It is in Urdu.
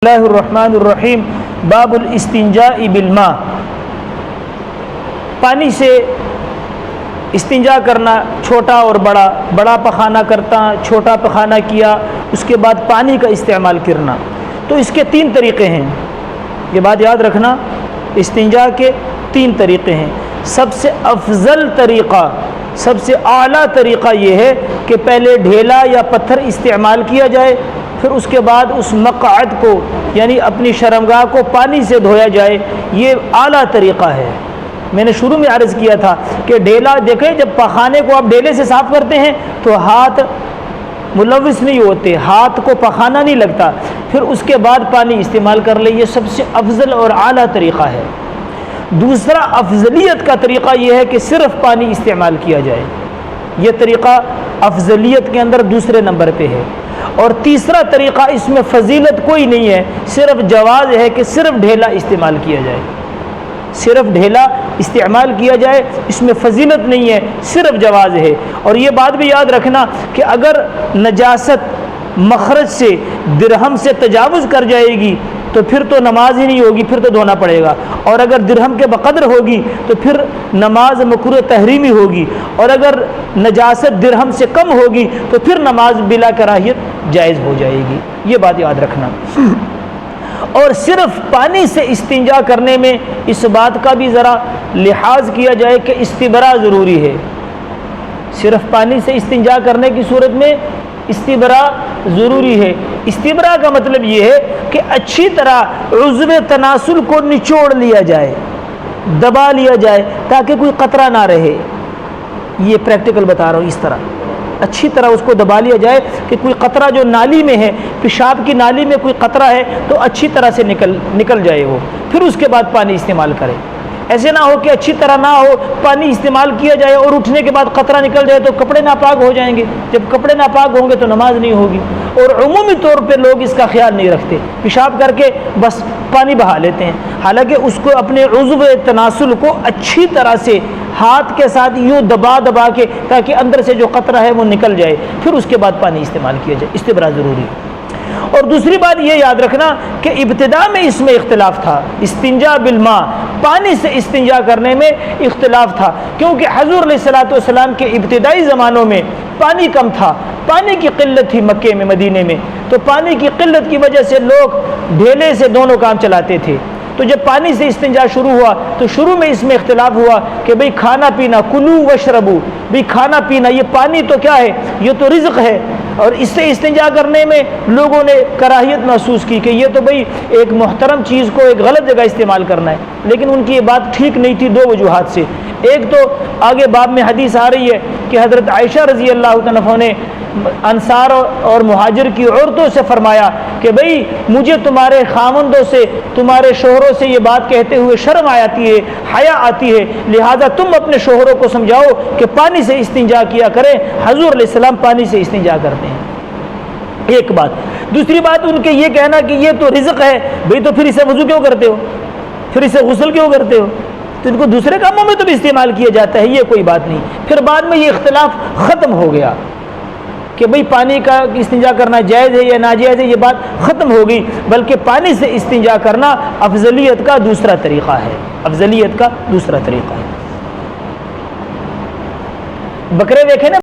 اللہ الرحمن الرحیم باب الاستنجاء بالماء، پانی سے استنجا کرنا، چھوٹا اور بڑا، بڑا پخانہ کرتا، چھوٹا پخانہ کیا، اس کے بعد پانی کا استعمال کرنا۔ تو اس کے تین طریقے ہیں، یہ بات یاد رکھنا، استنجا کے تین طریقے ہیں۔ سب سے افضل طریقہ، سب سے اعلیٰ طریقہ یہ ہے کہ پہلے ڈھیلا یا پتھر استعمال کیا جائے، پھر اس کے بعد اس مقعد کو یعنی اپنی شرمگاہ کو پانی سے دھویا جائے، یہ اعلیٰ طریقہ ہے۔ میں نے شروع میں عرض کیا تھا کہ ڈھیلا، دیکھیں جب پخانے کو آپ ڈھیلے سے صاف کرتے ہیں تو ہاتھ ملوث نہیں ہوتے، ہاتھ کو پخانہ نہیں لگتا، پھر اس کے بعد پانی استعمال کر لیں، یہ سب سے افضل اور اعلیٰ طریقہ ہے۔ دوسرا افضلیت کا طریقہ یہ ہے کہ صرف پانی استعمال کیا جائے، یہ طریقہ افضلیت کے اندر دوسرے نمبر پہ ہے۔ اور تیسرا طریقہ، اس میں فضیلت کوئی نہیں ہے، صرف جواز ہے کہ صرف ڈھیلا استعمال کیا جائے، صرف ڈھیلا استعمال کیا جائے، اس میں فضیلت نہیں ہے، صرف جواز ہے۔ اور یہ بات بھی یاد رکھنا کہ اگر نجاست مخرج سے درہم سے تجاوز کر جائے گی تو پھر تو نماز ہی نہیں ہوگی، پھر تو دھونا پڑے گا، اور اگر درہم کے بقدر ہوگی تو پھر نماز مکروہ تحریمی ہوگی، اور اگر نجاست درہم سے کم ہوگی تو پھر نماز بلا کراہیت جائز ہو جائے گی، یہ بات یاد رکھنا۔ اور صرف پانی سے استنجا کرنے میں اس بات کا بھی ذرا لحاظ کیا جائے کہ استبراء ضروری ہے۔ صرف پانی سے استنجا کرنے کی صورت میں استبراء ضروری ہے۔ استبراء کا مطلب یہ ہے کہ اچھی طرح عضو تناسل کو نچوڑ لیا جائے، دبا لیا جائے تاکہ کوئی قطرہ نہ رہے، یہ پریکٹیکل بتا رہا ہوں، اس طرح اچھی طرح اس کو دبا لیا جائے کہ کوئی قطرہ جو نالی میں ہے، پیشاب کی نالی میں کوئی قطرہ ہے تو اچھی طرح سے نکل جائے وہ، پھر اس کے بعد پانی استعمال کرے۔ ایسے نہ ہو کہ اچھی طرح نہ ہو، پانی استعمال کیا جائے اور اٹھنے کے بعد قطرہ نکل جائے تو کپڑے ناپاک ہو جائیں گے، جب کپڑے ناپاک ہوں گے تو نماز نہیں ہوگی۔ اور عمومی طور پہ لوگ اس کا خیال نہیں رکھتے، پیشاب کر کے بس پانی بہا لیتے ہیں، حالانکہ اس کو اپنے عضو تناسل کو اچھی طرح سے ہاتھ کے ساتھ یوں دبا دبا کے تاکہ اندر سے جو قطرہ ہے وہ نکل جائے، پھر اس کے بعد پانی استعمال کیا جائے، استبراء ضروری ہے۔ اور دوسری بات یہ یاد رکھنا کہ ابتدا میں اس میں اختلاف تھا، استنجا بالماء، پانی سے استنجا کرنے میں اختلاف تھا، کیونکہ حضور علیہ الصلوۃ والسلام کے ابتدائی زمانوں میں پانی کم تھا، پانی کی قلت تھی مکے میں، مدینے میں، تو پانی کی قلت کی وجہ سے لوگ ڈھیلے سے دونوں کام چلاتے تھے۔ تو جب پانی سے استنجا شروع ہوا تو شروع میں اس میں اختلاف ہوا کہ بھئی کھانا پینا، کلو وشربو، بھئی کھانا پینا، یہ پانی تو کیا ہے، یہ تو رزق ہے، اور اس سے استنجا کرنے میں لوگوں نے کراہیت محسوس کی کہ یہ تو بھئی ایک محترم چیز کو ایک غلط جگہ استعمال کرنا ہے، لیکن ان کی یہ بات ٹھیک نہیں تھی دو وجوہات سے۔ ایک تو آگے باب میں حدیث آ رہی ہے کہ حضرت عائشہ رضی اللہ عنہا نے انصار اور مہاجر کی عورتوں سے فرمایا کہ بھئی مجھے تمہارے خامندوں سے، تمہارے شوہروں سے یہ بات کہتے ہوئے شرم آتی ہے، حیا آتی ہے، لہذا تم اپنے شوہروں کو سمجھاؤ کہ پانی سے استنجا کیا کریں۔ حضور علیہ السلام پانی سے استنجا کرتے ہیں، ایک بات۔ دوسری بات ان کے یہ کہنا کہ یہ تو رزق ہے، بھئی تو پھر اسے وضو کیوں کرتے ہو، پھر اسے غسل کیوں کرتے ہو، تو ان کو دوسرے کاموں میں تو بھی استعمال کیا جاتا ہے، یہ کوئی بات نہیں۔ پھر بعد میں یہ اختلاف ختم ہو گیا کہ بھئی پانی کا استنجا کرنا جائز ہے یا ناجائز ہے، یہ بات ختم ہو گئی، بلکہ پانی سے استنجا کرنا افضلیت کا دوسرا طریقہ ہے، افضلیت کا دوسرا طریقہ ہے۔ بکرے دیکھیں نا